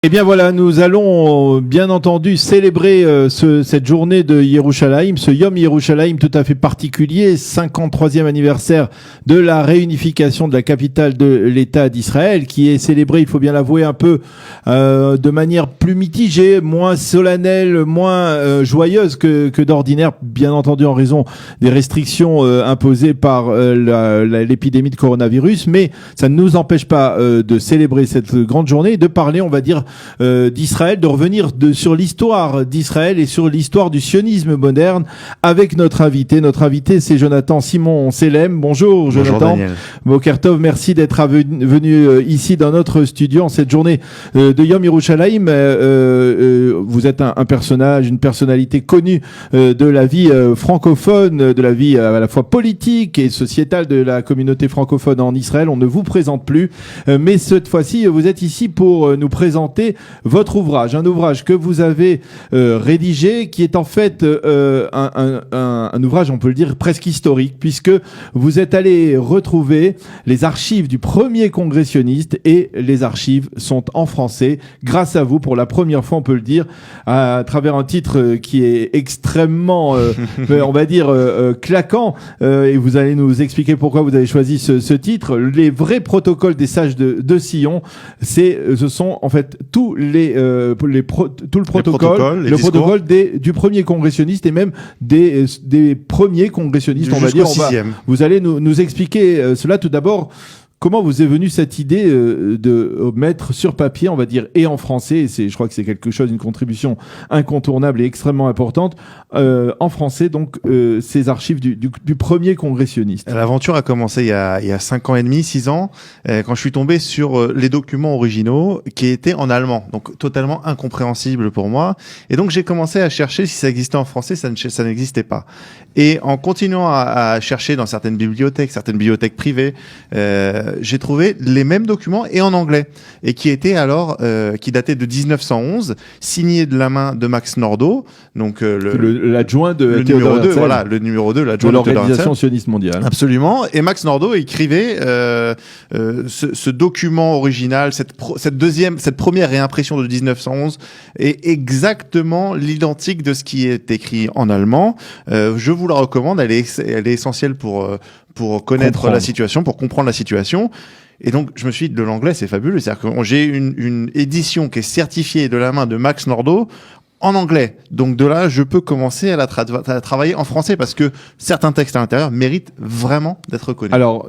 Eh bien voilà, nous allons bien entendu célébrer cette journée de Yerushalayim, ce Yom Yerushalayim tout à fait particulier, 53e anniversaire de la réunification de la capitale de l'État d'Israël, qui est célébré, il faut bien l'avouer, un peu de manière plus mitigée, moins solennelle, moins joyeuse que d'ordinaire, bien entendu en raison des restrictions imposées par l'épidémie de coronavirus, mais ça ne nous empêche pas de célébrer cette grande journée et de parler, on va dire, d'Israël, de revenir sur l'histoire d'Israël et sur l'histoire du sionisme moderne avec notre invité. Notre invité, c'est Jonathan Simon Selem. Bonjour Jonathan. Boker Tov, merci d'être venu ici dans notre studio en cette journée de Yom Yerushalayim. Vous êtes un personnage, une personnalité connue de la vie francophone, de la vie à la fois politique et sociétale de la communauté francophone en Israël. On ne vous présente plus, mais cette fois-ci, vous êtes ici pour nous présenter votre ouvrage, un ouvrage que vous avez rédigé, qui est en fait un ouvrage, on peut le dire, presque historique, puisque vous êtes allé retrouver les archives du premier congrès sioniste et les archives sont en français, grâce à vous, pour la première fois, on peut le dire, à travers un titre qui est extrêmement, on va dire, claquant, et vous allez nous expliquer pourquoi vous avez choisi ce titre. Les vrais protocoles des sages de Sion, ce sont en fait tout le protocole du premier congressionniste et même des premiers congressionnistes, on va dire. Vous allez nous expliquer cela. Tout d'abord, comment vous est venue cette idée de mettre sur papier, on va dire, et en français, et je crois que c'est quelque chose, une contribution incontournable et extrêmement importante, en français, donc, ces archives du premier congressionniste. L'aventure a commencé il y a 5 ans et demi, 6 ans, quand je suis tombé sur les documents originaux qui étaient en allemand, donc totalement incompréhensible pour moi. Et donc j'ai commencé à chercher si ça existait en français, ça n'existait pas. Et en continuant à chercher dans certaines bibliothèques privées, j'ai trouvé les mêmes documents et en anglais, et qui étaient alors qui dataient de 1911, signés de la main de Max Nordau, donc l'adjoint de le numéro 2, voilà, le numéro 2, l'adjoint de l'Organisation sioniste mondiale. Absolument. Et Max Nordau écrivait ce document original, cette première réimpression de 1911 est exactement l'identique de ce qui est écrit en allemand. Je vous la recommande, elle est essentielle pour connaître la situation, pour comprendre la situation. Et donc, je me suis dit, de l'anglais, c'est fabuleux. C'est-à-dire que j'ai une édition qui est certifiée de la main de Max Nordau en anglais. Donc de là, je peux commencer à travailler en français parce que certains textes à l'intérieur méritent vraiment d'être connus. Alors,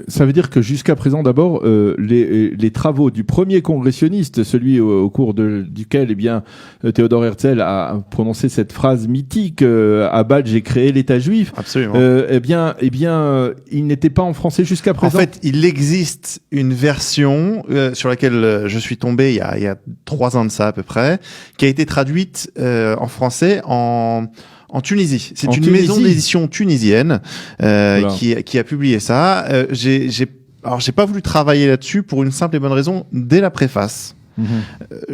ça veut dire que jusqu'à présent, d'abord, les travaux du premier congressionniste, celui au cours duquel, eh bien, Théodore Herzl a prononcé cette phrase mythique, à Bâle, j'ai créé l'État juif. Absolument. Eh bien, il n'était pas en français jusqu'à présent. En fait, il existe une version sur laquelle je suis tombé il y a 3 ans de ça à peu près, qui a été traduite en français en Tunisie. C'est une maison d'édition tunisienne qui a publié ça. Alors j'ai pas voulu travailler là-dessus pour une simple et bonne raison, dès la préface.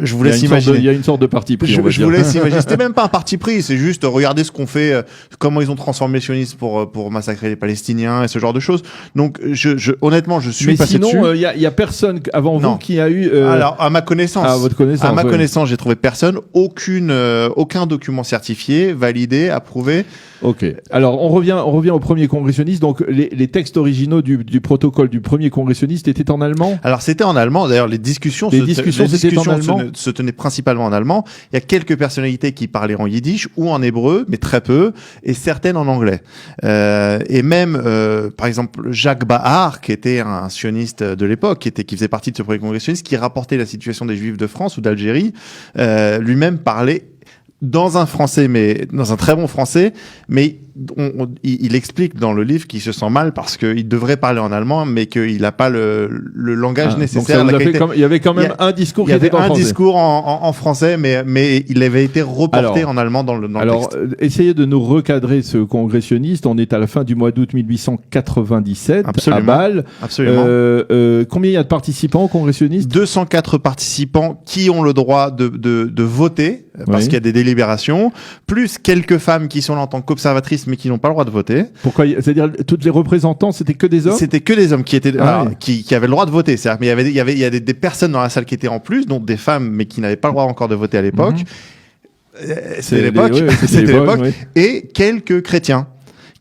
Je vous laisse imaginer. Il y a une sorte de parti pris. Je vous laisse imaginer. C'était même pas un parti pris, c'est juste regarder ce qu'on fait, comment ils ont transformé les sionistes pour massacrer les Palestiniens et ce genre de choses. Donc, honnêtement, je suis passé dessus. Mais sinon, il y a personne avant vous qui a eu. Alors, à ma connaissance. À votre connaissance. À ma connaissance, j'ai trouvé personne, aucun document certifié, validé, approuvé. Ok. Alors, on revient au premier congressionniste. Donc, les textes originaux du protocole du premier congressionniste étaient en allemand. Alors, c'était en allemand. D'ailleurs, les discussions se tenaient principalement en allemand. Il y a quelques personnalités qui parlaient en yiddish ou en hébreu, mais très peu, et certaines en anglais. Et même, par exemple, Jacques Bahar, qui était un sioniste de l'époque, qui faisait partie de ce premier congressionniste, qui rapportait la situation des Juifs de France ou d'Algérie, lui-même parlait dans un français, mais dans un très bon français, mais il explique dans le livre qu'il se sent mal parce qu'il devrait parler en allemand, mais qu'il n'a pas le langage nécessaire. Donc il y avait quand même un discours qui était en français. Il y avait un discours en français, mais il avait été reporté en allemand dans le texte. Alors, essayez de nous recadrer ce congressionniste. On est à la fin du mois d'août 1897 à Bâle. Absolument. Combien il y a de participants au congressionniste ? 204 participants qui ont le droit de voter, parce qu'il y a des délibérations, plus quelques femmes qui sont là en tant qu'observatrices, mais qui n'ont pas le droit de voter. Pourquoi? C'est-à-dire, toutes les représentants, c'était que des hommes? C'était que des hommes qui étaient, Ah alors, ouais. qui avaient le droit de voter. C'est-à-dire, mais il y avait des personnes dans la salle qui étaient en plus, dont des femmes, mais qui n'avaient pas le droit encore de voter à l'époque. C'était l'époque. C'était l'époque. Oui. Et quelques chrétiens.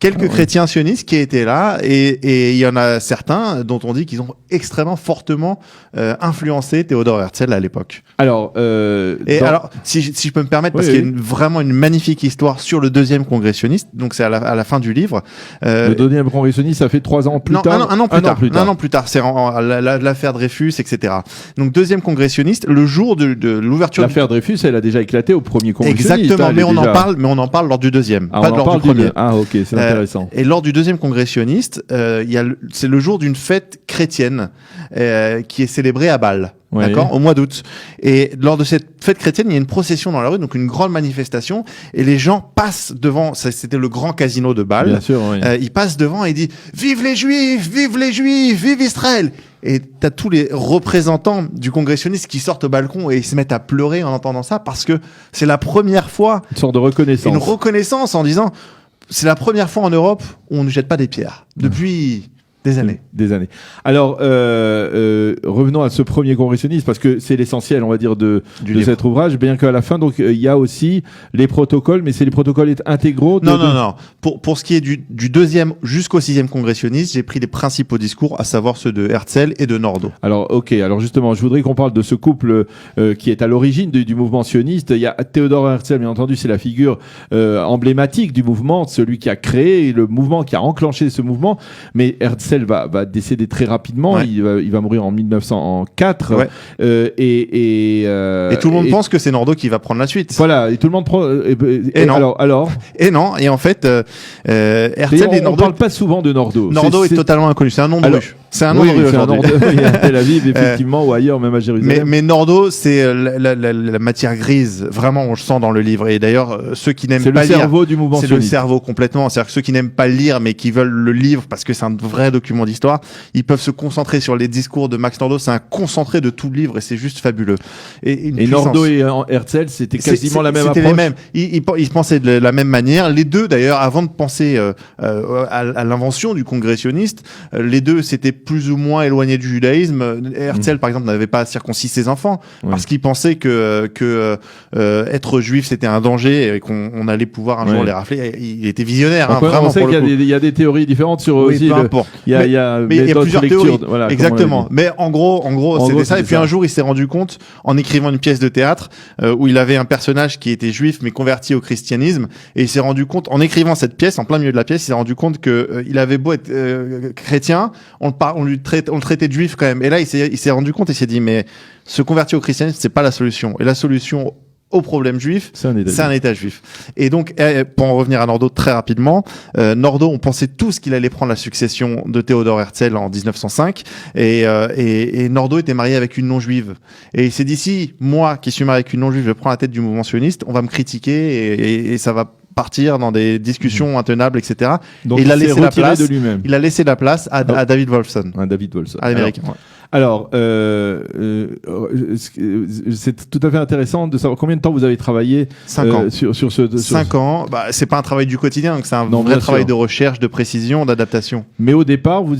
Chrétiens sionistes qui étaient là, et il y en a certains dont on dit qu'ils ont extrêmement fortement influencé Theodor Herzl à l'époque. Alors, alors, si je peux me permettre, parce qu'il y a vraiment une magnifique histoire sur le deuxième congrès sioniste, donc c'est à la fin du livre. Le deuxième congrès sioniste, ça fait 3 ans plus tard. Un an plus tard. C'est l'affaire Dreyfus, etc. Donc deuxième congrès sioniste, le jour de l'ouverture. L'affaire Dreyfus, elle a déjà éclaté au premier congrès sioniste. Exactement, mais on en parle lors du deuxième, pas lors du premier. Ah ok, c'est intéressant. Et lors du deuxième congrès sioniste, c'est le jour d'une fête chrétienne qui est célébrée à Bâle. Ouais. D'accord, au mois d'août. Et lors de cette fête chrétienne, il y a une procession dans la rue, donc une grande manifestation, et les gens passent devant. C'était le grand casino de Bâle. Bien sûr, oui. Ils passent devant et ils disent vive les Juifs, vive Israël. Et t'as tous les représentants du congrès sioniste qui sortent au balcon et ils se mettent à pleurer en entendant ça, parce que c'est la première fois. Une sorte de reconnaissance. Une reconnaissance en disant c'est la première fois en Europe où on ne jette pas des pierres depuis des années. Des années. Alors, revenons à ce premier congrès sioniste, parce que c'est l'essentiel, on va dire, de cet ouvrage, bien qu'à la fin, donc, il y a aussi les protocoles, mais c'est les protocoles intégraux. Non. Pour ce qui est du deuxième jusqu'au sixième congrès sioniste, j'ai pris les principaux discours, à savoir ceux de Herzl et de Nordau. Alors, ok. Alors, justement, je voudrais qu'on parle de ce couple qui est à l'origine du mouvement sioniste. Il y a Theodor Herzl, bien entendu, c'est la figure emblématique du mouvement, celui qui a créé le mouvement, qui a enclenché ce mouvement. Mais Herzl va décéder très rapidement. Ouais. Il va mourir en 1904. Ouais. Et tout le monde pense que c'est Nordau qui va prendre la suite. Voilà. Et tout le monde prend. Et non. Alors. Et non. Et en fait, Herzl et Nordau. On parle pas souvent de Nordau. Nordau est totalement inconnu. C'est un nom de rue. C'est un nom de rue aujourd'hui. À Tel Aviv, effectivement, ou ailleurs, même à Jérusalem. Mais Nordau, c'est la matière grise. Vraiment, on le sent dans le livre. Et d'ailleurs, ceux qui n'aiment pas lire. C'est le cerveau du mouvement sioniste. C'est le cerveau complètement. C'est-à-dire que ceux qui n'aiment pas lire, mais qui veulent le livre parce que c'est un vrai document d'histoire, ils peuvent se concentrer sur les discours de Max Nordau. C'est un concentré de tout le livre et c'est juste fabuleux. Et Nordau et Herzl, c'était quasiment la même approche. C'était les mêmes. Ils pensaient de la même manière. Les deux, d'ailleurs, avant de penser à l'invention du congrès sioniste, les deux s'étaient plus ou moins éloignés du judaïsme. Herzl, par exemple, n'avait pas circoncis ses enfants parce qu'il pensait que être juif c'était un danger et qu'on allait pouvoir un jour les rafler. Il était visionnaire. On sait qu'il y a des théories différentes sur aussi. Peu importe. Il y a plusieurs théories. Voilà, exactement. Mais en gros, c'était ça. Et puis un jour, il s'est rendu compte, en écrivant une pièce de théâtre, où il avait un personnage qui était juif mais converti au christianisme, et il s'est rendu compte, en écrivant cette pièce, en plein milieu de la pièce, il s'est rendu compte que il avait beau être chrétien, on le traitait de juif quand même. Et là, il s'est rendu compte et s'est dit, mais se convertir au christianisme, c'est pas la solution. Et la solution au problème juif, c'est un État juif. Et donc, pour en revenir à Nordau très rapidement, Nordau, on pensait tous qu'il allait prendre la succession de Theodor Herzl en 1905, et Nordau était marié avec une non-juive. Et il s'est dit, si moi, qui suis marié avec une non-juive, je prends la tête du mouvement sioniste, on va me critiquer et ça va partir dans des discussions intenables, etc. Donc et il a laissé la place. De lui-même. Il a laissé la place à David Wolfson. À David Wolfson. À l'américain. Alors, c'est tout à fait intéressant de savoir combien de temps vous avez travaillé 5 ans. sur ce. 5 ans. Bah, c'est pas un travail du quotidien, donc c'est un vrai travail de recherche, de précision, d'adaptation. Mais au départ, vous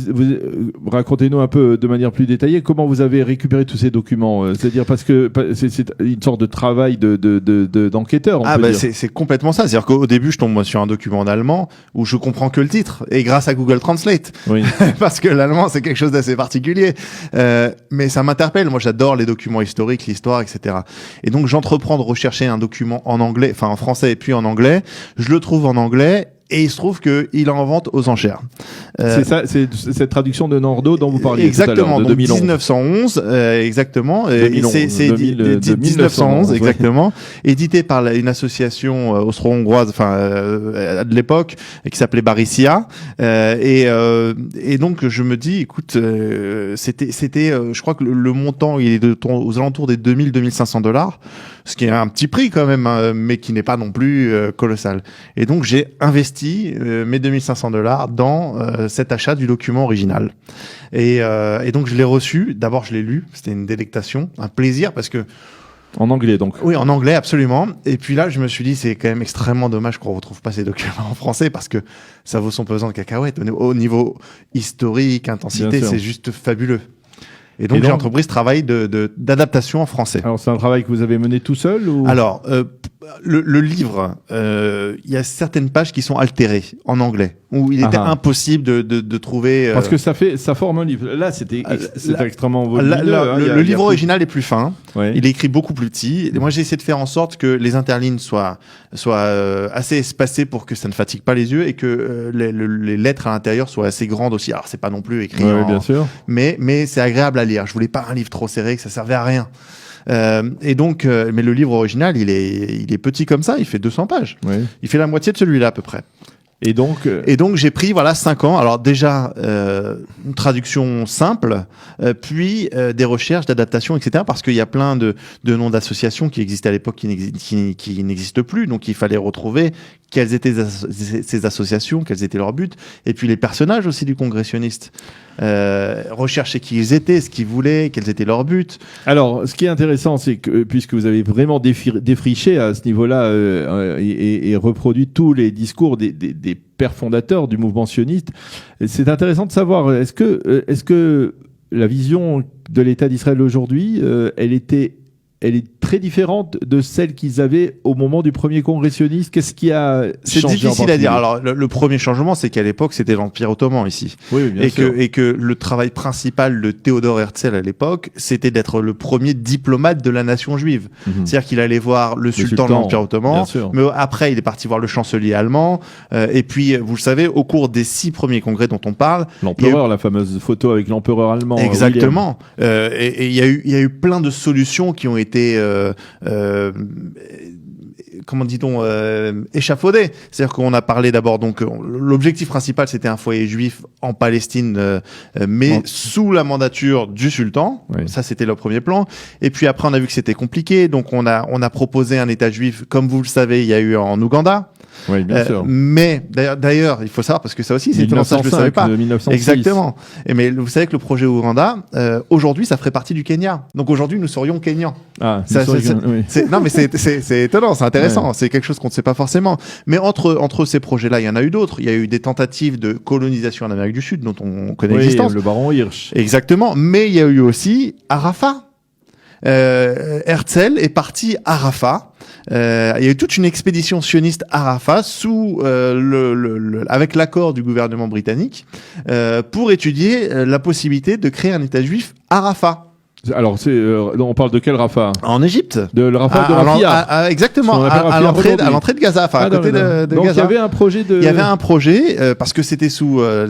racontez-nous un peu de manière plus détaillée comment vous avez récupéré tous ces documents. C'est-à-dire parce que c'est une sorte de travail d'enquêteur. C'est complètement ça. C'est-à-dire qu'au début, je tombe sur un document en allemand où je comprends que le titre, et grâce à Google Translate. Oui. Parce que l'allemand, c'est quelque chose d'assez particulier. Mais ça m'interpelle. Moi, j'adore les documents historiques, l'histoire, etc. Et donc, j'entreprends de rechercher un document en anglais, enfin en français et puis en anglais. Je le trouve en anglais. Et il se trouve qu'il en vente aux enchères. C'est ça, c'est cette traduction de Nordau dont vous parliez exactement, tout à l'heure, de 2011. 1911, exactement. 2011, c'est 1911, exactement. Édité par une association austro-hongroise, de l'époque, qui s'appelait Barissia. Et donc je me dis, écoute, c'était, je crois que le montant, il est aux alentours des $2,000-2,500, ce qui est un petit prix quand même, hein, mais qui n'est pas non plus colossal. Et donc j'ai investi mes $2,500 dans cet achat du document original. Et donc je l'ai reçu. D'abord je l'ai lu. C'était une délectation, un plaisir, parce que En anglais, donc. Oui, en anglais, absolument. Et puis là, je me suis dit, c'est quand même extrêmement dommage qu'on ne retrouve pas ces documents en français parce que ça vaut son pesant de cacahuètes. Au niveau historique, intensité, c'est juste fabuleux. Et donc, j'ai entrepris ce travail d'adaptation en français. Alors, c'est un travail que vous avez mené tout seul ou... Alors, le livre, il y a certaines pages qui sont altérées en anglais, où il était impossible de trouver... Parce que ça forme un livre. Là, c'était extrêmement volumineux. Le livre original est plus fin. Ouais. Il est écrit beaucoup plus petit. Et moi, j'ai essayé de faire en sorte que les interlignes soient assez espacées pour que ça ne fatigue pas les yeux et que les lettres à l'intérieur soient assez grandes aussi. Alors, c'est pas non plus écrit bien sûr. Mais c'est agréable à lire. Je voulais pas un livre trop serré, que ça servait à rien. Et donc, mais le livre original, il est petit comme ça, il fait 200 pages. Oui. Il fait la moitié de celui-là à peu près. Et donc j'ai pris 5 ans. Alors déjà une traduction simple, puis des recherches d'adaptation, etc. Parce qu'il y a plein de noms d'associations qui existaient à l'époque qui n'existent plus. Donc il fallait retrouver quelles étaient ces associations, quels étaient leurs buts, et puis les personnages aussi du congressionniste. Rechercher qui ils étaient, ce qu'ils voulaient, quels étaient leurs buts. Alors, ce qui est intéressant, c'est que puisque vous avez vraiment défriché à ce niveau-là et reproduit tous les discours des pères fondateurs du mouvement sioniste, c'est intéressant de savoir est-ce que la vision de l'État d'Israël aujourd'hui, elle est très différente de celle qu'ils avaient au moment du premier congrès sioniste. Qu'est-ce qui a changé? C'est difficile à dire. Alors, le premier changement, c'est qu'à l'époque, c'était l'Empire ottoman ici. Oui, bien sûr. Et que le travail principal de Théodore Herzl à l'époque, c'était d'être le premier diplomate de la nation juive. C'est-à-dire qu'il allait voir le sultan de l'Empire ottoman, mais après, il est parti voir le chancelier allemand. Et puis, vous le savez, au cours des 6 premiers congrès dont on parle... L'empereur, la fameuse photo avec l'empereur allemand. Exactement. Et il y a eu plein de solutions qui ont été comment dit-on, échafaudé. C'est-à-dire qu'on a parlé d'abord, donc l'objectif principal c'était un foyer juif en Palestine, mais sous la mandature du sultan. Oui. Ça c'était le premier plan. Et puis après on a vu que c'était compliqué, donc on a proposé un État juif, comme vous le savez, il y a eu en Ouganda. Oui, bien sûr. Mais d'ailleurs, il faut savoir parce que ça aussi, c'est étonnant, ça je ne savais pas. 1906. Exactement. Mais vous savez que le projet Ouganda, aujourd'hui, ça ferait partie du Kenya. Donc aujourd'hui, nous serions kenyans. Ah, oui. Non, mais c'est étonnant, c'est intéressant. Ouais. C'est quelque chose qu'on ne sait pas forcément. Mais entre ces projets-là, il y en a eu d'autres. Il y a eu des tentatives de colonisation en Amérique du Sud, dont on connaît l'existence. Le baron Hirsch. Exactement. Mais il y a eu aussi Arafat. Herzl est parti à Rafah. Il y a eu toute une expédition sioniste à Rafah sous avec l'accord du gouvernement britannique pour étudier la possibilité de créer un État juif à Rafah. Alors, on parle de quel Rafah? En Égypte. De le Rafah de Rafia. Exactement, à l'entrée de Gaza, enfin à côté de donc, Gaza. Il y avait un projet Il y avait un projet, parce que c'était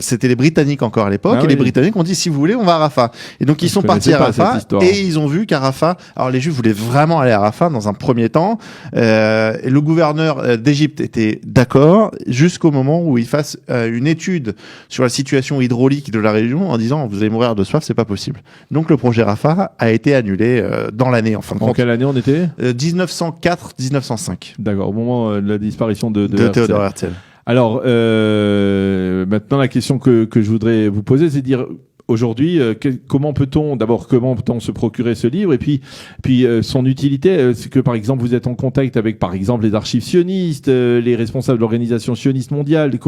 c'était les Britanniques encore à l'époque, et les Britanniques ont dit, si vous voulez, on va à Rafah. Et donc, ils sont partis à Rafah, et ils ont vu qu'à Rafah, alors les Juifs voulaient vraiment aller à Rafah dans un premier temps, et le gouverneur d'Égypte était d'accord, jusqu'au moment où il fasse une étude sur la situation hydraulique de la région, en disant, vous allez mourir de soif, c'est pas possible. Donc, le projet Rafah a été annulé dans l'année, en fin de compte. En quelle année on était 1904-1905. D'accord, au moment de la disparition de Théodore Herzl. Alors, maintenant, la question que je voudrais vous poser, c'est de dire... Aujourd'hui, comment peut-on se procurer ce livre et puis son utilité, c'est que par exemple vous êtes en contact avec par exemple les archives sionistes, les responsables de l'organisation sioniste mondiale,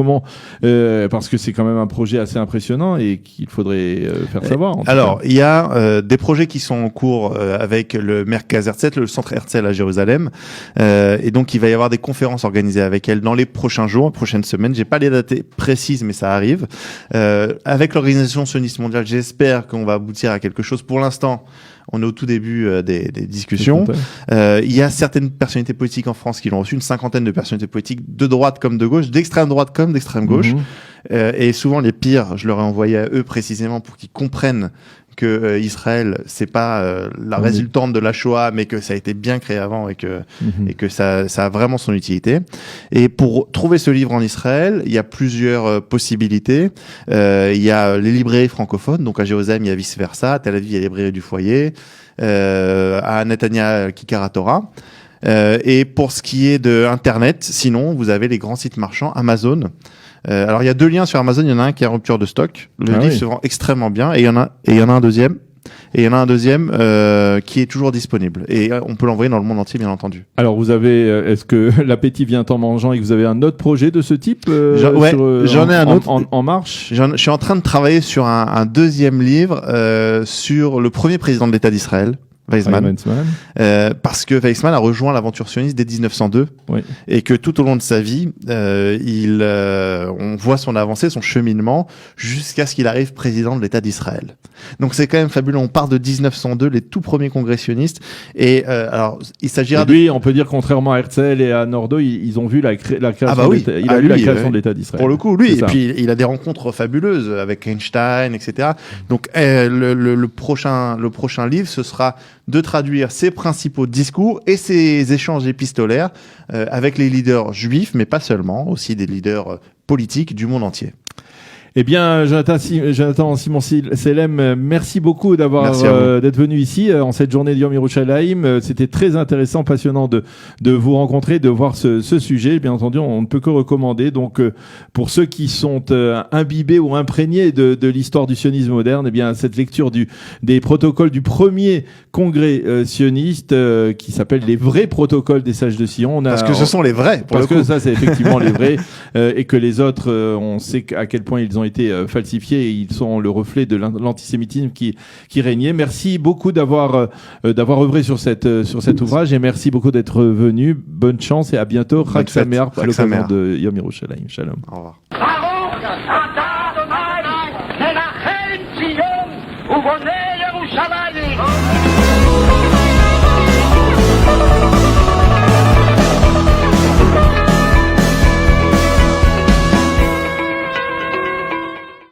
parce que c'est quand même un projet assez impressionnant et qu'il faudrait faire savoir. Alors il y a des projets qui sont en cours avec le Merkaz Herzl, le centre Herzl à Jérusalem, et donc il va y avoir des conférences organisées avec elle dans les prochains jours, prochaines semaines. J'ai pas les dates précises, mais ça arrive. Avec l'organisation sioniste mondiale, j'espère qu'on va aboutir à quelque chose. Pour l'instant, on est au tout début des discussions. Il y a certaines personnalités politiques en France qui l'ont reçu, une 50aine de personnalités politiques de droite comme de gauche, d'extrême droite comme d'extrême gauche. Et souvent les pires, je leur ai envoyé à eux précisément pour qu'ils comprennent que Israël, c'est pas la résultante de la Shoah, mais que ça a été bien créé avant et que ça a vraiment son utilité. Et pour trouver ce livre en Israël, il y a plusieurs possibilités. Il y a les librairies francophones, donc à Jérusalem, il y a Vice Versa, à Tel Aviv, il y a les librairies du Foyer, à Netanya, Kikara Torah. Et pour ce qui est de Internet, sinon, vous avez les grands sites marchands, Amazon. Alors il y a 2 liens sur Amazon, il y en a un qui est en rupture de stock. Le livre se vend extrêmement bien et il y en a un deuxième Et il y en a un deuxième qui est toujours disponible. Et on peut l'envoyer dans le monde entier, bien entendu. Alors vous avez, est-ce que l'appétit vient en mangeant et que vous avez un autre projet de ce type j'en ai un autre en marche. Je suis en train de travailler sur un deuxième livre sur le premier président de l'État d'Israël, Weizmann. Parce que Weizmann a rejoint l'aventure sioniste dès 1902 et que tout au long de sa vie, on voit son avancée, son cheminement jusqu'à ce qu'il arrive président de l'État d'Israël. Donc c'est quand même fabuleux. On part de 1902, les tout premiers congressionnistes. Et alors, il s'agira de... Lui, on peut dire, contrairement à Herzl et à Nordau, ils ont vu la création de l'État. Il a vu la création de l'État d'Israël. Pour le coup, lui. Et puis il a des rencontres fabuleuses avec Einstein, etc. Donc le prochain livre, ce sera de traduire ses principaux discours et ses échanges épistolaires avec les leaders juifs, mais pas seulement, aussi des leaders politiques du monde entier. Eh bien, Jonathan Simon Selem, merci beaucoup d'être venu ici en cette journée de Yom Yerushalayim. C'était très intéressant, passionnant de vous rencontrer, de voir ce sujet. Bien entendu, on ne peut que recommander. Donc, pour ceux qui sont imbibés ou imprégnés de l'histoire du sionisme moderne, eh bien, cette lecture des protocoles du premier congrès sioniste qui s'appelle les vrais protocoles des sages de Sion. Parce que ce sont les vrais. Parce que ça, c'est effectivement les vrais et que les autres, on sait à quel point ils ont été falsifiés et ils sont le reflet de l'antisémitisme qui régnait. Merci beaucoup d'avoir œuvré sur cet ouvrage et merci beaucoup d'être venu. Bonne chance et à bientôt. Chag Sameach à l'occasion de Yom Yerushalayim. Shalom. Au revoir.